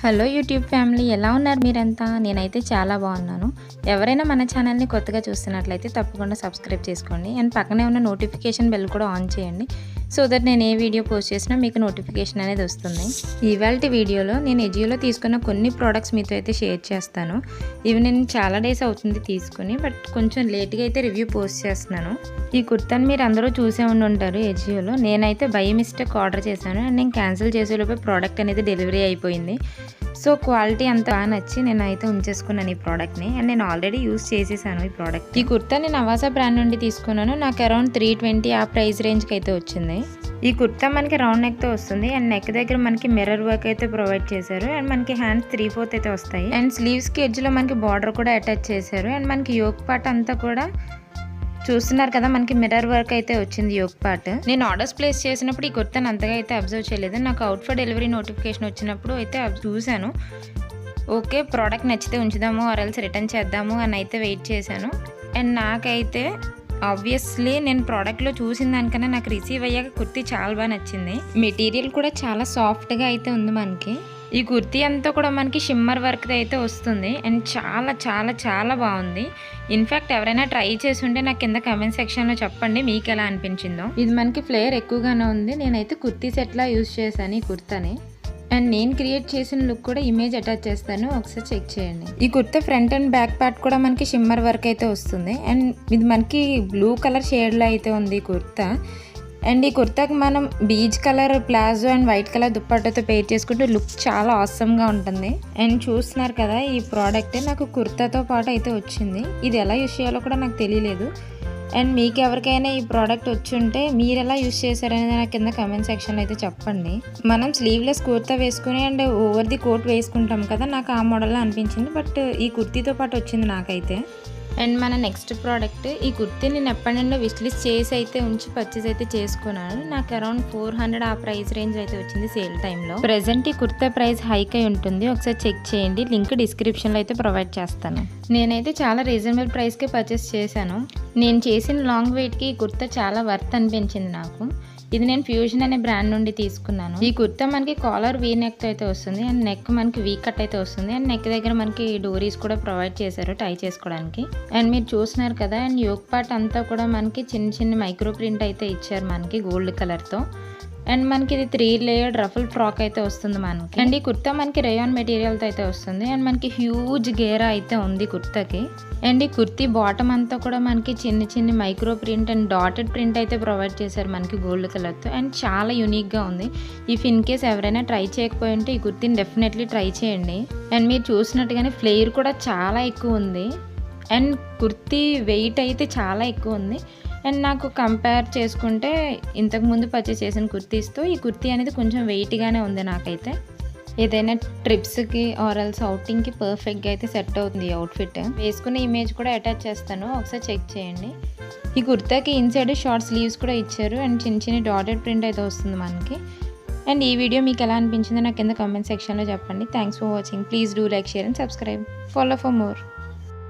Hello YouTube family, ఎలా ఉన్నారు మీరంతా? నేనైతే చాలా బాగున్నాను. ఎవరైనా మన ఛానల్ని కొత్తగా చూస్తున్నట్లయితే తప్పకుండా సబ్స్క్రైబ్ చేసుకోండి అండ్ పక్కనే ఉన్న నోటిఫికేషన్ బెల్ కూడా ఆన్ చేయండి. సో దట్ నేను ఏ వీడియో పోస్ట్ చేసినా మీకు నోటిఫికేషన్ అనేది వస్తుంది. ఇవాళ వీడియోలో నేను ఎజియోలో తీసుకున్న కొన్ని ప్రోడక్ట్స్ మీతో అయితే షేర్ చేస్తాను. ఇవి నేను చాలా డేస్ అవుతుంది తీసుకుని, బట్ కొంచెం లేట్గా అయితే రివ్యూ పోస్ట్ చేస్తున్నాను. ఈ కుర్తాని మీరు అందరూ చూసే ఉంటారు ఎజియోలో. నేనైతే బై మిస్టేక్ ఆర్డర్ చేశాను అండ్ నేను క్యాన్సిల్ చేసేలోపే ప్రోడక్ట్ అనేది డెలివరీ అయిపోయింది. సో క్వాలిటీ అంత బాగా నచ్చి నేనైతే ఉంచేసుకున్నాను ఈ ప్రోడక్ట్ని అండ్ నేను ఆల్రెడీ యూస్ చేసేసాను ఈ ప్రోడక్ట్. ఈ కుర్తా నేను అవాసా బ్రాండ్ నుండి తీసుకున్నాను. నాకు అరౌండ్ 320 ఆ ప్రైస్ రేంజ్కి అయితే వచ్చింది. ఈ కుర్తా మనకి రౌండ్ నెక్తో వస్తుంది అండ్ నెక్ దగ్గర మనకి మిర్రర్ వర్క్ అయితే ప్రొవైడ్ చేశారు అండ్ మనకి హ్యాండ్స్ 3/4 అయితే వస్తాయి అండ్ స్లీవ్స్కి ఎడ్జ్లో మనకి బార్డర్ కూడా అటాచ్ చేశారు అండ్ మనకి యోక్ పార్ట్ అంతా కూడా చూస్తున్నారు కదా, మనకి మిర్రర్ వర్క్ అయితే వచ్చింది యోక్ పార్ట్. నేను ఆర్డర్స్ ప్లేస్ చేసినప్పుడు ఈ కుర్తాను అంతగా అయితే అబ్జర్వ్ చేయలేదు. నాకు అవుట్ ఫర్ డెలివరీ నోటిఫికేషన్ వచ్చినప్పుడు అయితే చూశాను. ఓకే, ప్రోడక్ట్ నచ్చితే ఉంచుదాము ఆర్ ఎల్స్ రిటర్న్ చేద్దాము అని అయితే వెయిట్ చేశాను. అండ్ నాకైతే ఆబ్వియస్లీ నేను ప్రోడక్ట్లో చూసిన దానికన్నా నాకు రిసీవ్ అయ్యాక కుర్తీ చాలా బాగా నచ్చింది. మెటీరియల్ కూడా చాలా సాఫ్ట్గా అయితే ఉంది మనకి. ఈ కుర్తీ అంతా కూడా మనకి షిమ్మర్ వర్క్ అయితే వస్తుంది అండ్ చాలా చాలా చాలా బాగుంది. ఇన్ఫ్యాక్ట్ ఎవరైనా ట్రై చేసి ఉంటే నాకు కింద కమెంట్ సెక్షన్లో చెప్పండి మీకు ఎలా అనిపించిందో. ఇది మనకి ఫ్లేయర్ ఎక్కువగానే ఉంది. నేనైతే కుర్తీ సెట్లా యూజ్ చేశాను ఈ కుర్తాని అండ్ నేను క్రియేట్ చేసిన లుక్ కూడా ఇమేజ్ అటాచ్ చేస్తాను, ఒకసారి చెక్ చేయండి. ఈ kurta front and back part కూడా మనకి షిమ్మర్ వర్క్ అయితే వస్తుంది అండ్ ఇది మనకి బ్లూ కలర్ షేడ్లో అయితే ఉంది ఈ కుర్తా. అండ్ ఈ కుర్తాకి మనం peach colour palazzo and white colour దుప్పట్టతో పేర్ చేసుకుంటే లుక్ చాలా ఆసమ్గా ఉంటుంది. అండ్ చూస్తున్నారు కదా, ఈ ప్రోడక్ట్ నాకు కుర్తాతో పాటు అయితే వచ్చింది. ఇది ఎలా యూస్ చేయాలో కూడా నాకు తెలియలేదు. అండ్ మీకు ఎవరికైనా ఈ ప్రోడక్ట్ వచ్చి ఉంటే మీరు ఎలా యూస్ చేశారనేది నాకు కింద కమెంట్ సెక్షన్లో అయితే చెప్పండి. మనం స్లీవ్లెస్ కుర్తా వేసుకుని అండ్ ఓవర్ ది కోట్ వేసుకుంటాం కదా, నాకు ఆ మోడల్లో అనిపించింది. బట్ ఈ కుర్తీతో పాటు వచ్చింది నాకైతే. అండ్ మన నెక్స్ట్ ప్రోడక్ట్, ఈ కుర్తీ నేను ఎప్పటి నుండో విష్లిస్ట్ చేసి అయితే ఉంచి పర్చేస్ అయితే చేసుకున్నాను. నాకు అరౌండ్ 400 ఆ ప్రైస్ రేంజ్ అయితే వచ్చింది సేల్ టైంలో. ప్రెసెంట్ ఈ కుర్తా ప్రైస్ హైక్ అయి ఉంటుంది, ఒకసారి చెక్ చేయండి. లింక్ డిస్క్రిప్షన్లో అయితే ప్రొవైడ్ చేస్తాను. నేనైతే చాలా రీజనబుల్ ప్రైస్కే పర్చేస్ చేశాను. నేను చేసిన లాంగ్ వెయిట్కి ఈ కుర్తా చాలా వర్త్ అనిపించింది నాకు. ఇది నేను ఫ్యూజన్ అనే బ్రాండ్ నుండి తీసుకున్నాను. ఈ కుర్తా మనకి కాలర్ వీ నెక్ అయితే వస్తుంది అండ్ నెక్ మనకి వీ కట్ అయితే వస్తుంది అండ్ నెక్ దగ్గర మనకి డోరీస్ కూడా ప్రొవైడ్ చేశారు టై చేసుకోవడానికి. అండ్ మీరు చూస్తున్నారు కదా, అండ్ యోక్ పార్ట్ అంతా కూడా మనకి చిన్న చిన్న మైక్రో ప్రింట్ అయితే ఇచ్చారు మనకి గోల్డ్ కలర్తో. అండ్ మనకి ఇది 3 లేయర్డ్ రఫుల్ ఫ్రాక్ అయితే వస్తుంది మనకి. అండ్ ఈ కుర్తా మనకి రేయాన్ మెటీరియల్తో అయితే వస్తుంది అండ్ మనకి హ్యూజ్ గేరా అయితే ఉంది కుర్తాకి. అండ్ ఈ కుర్తీ బాటమ్ అంతా కూడా మనకి చిన్న చిన్న micro print and dotted print అయితే ప్రొవైడ్ చేశారు మనకి గోల్డ్ కలర్తో అండ్ చాలా యూనిక్గా ఉంది. ఇఫ్ ఇన్ కేస్ ఎవరైనా ట్రై చేయకపోయి ఉంటే ఈ కుర్తీని డెఫినెట్లీ ట్రై చేయండి. అండ్ మీరు చూసినట్టుగానే ఫ్లేయర్ కూడా చాలా ఎక్కువ ఉంది అండ్ కుర్తీ వెయిట్ అయితే చాలా ఎక్కువ ఉంది. అండ్ నాకు కంపేర్ చేసుకుంటే ఇంతకుముందు పర్చేస్ చేసిన కుర్తీస్తో ఈ కుర్తీ అనేది కొంచెం వెయిట్గానే ఉంది నాకైతే. ఏదైనా ట్రిప్స్కి ఆర్ ఎల్స్ అవుటింగ్కి పర్ఫెక్ట్గా అయితే సెట్ అవుతుంది ఈ అవుట్ఫిట్. వేసుకునే ఇమేజ్ కూడా అటాచ్ చేస్తాను, ఒకసారి చెక్ చేయండి. ఈ కుర్తాకి ఇన్సైడ్ షార్ట్ స్లీవ్స్ కూడా ఇచ్చారు అండ్ చిన్న చిన్న డాటెడ్ ప్రింట్ అయితే వస్తుంది మనకి. అండ్ ఈ వీడియో మీకు ఎలా అనిపించిందో నాకు కింద కామెంట్ సెక్షన్లో చెప్పండి. Thanks for watching. Please do like, share and subscribe. Follow for more.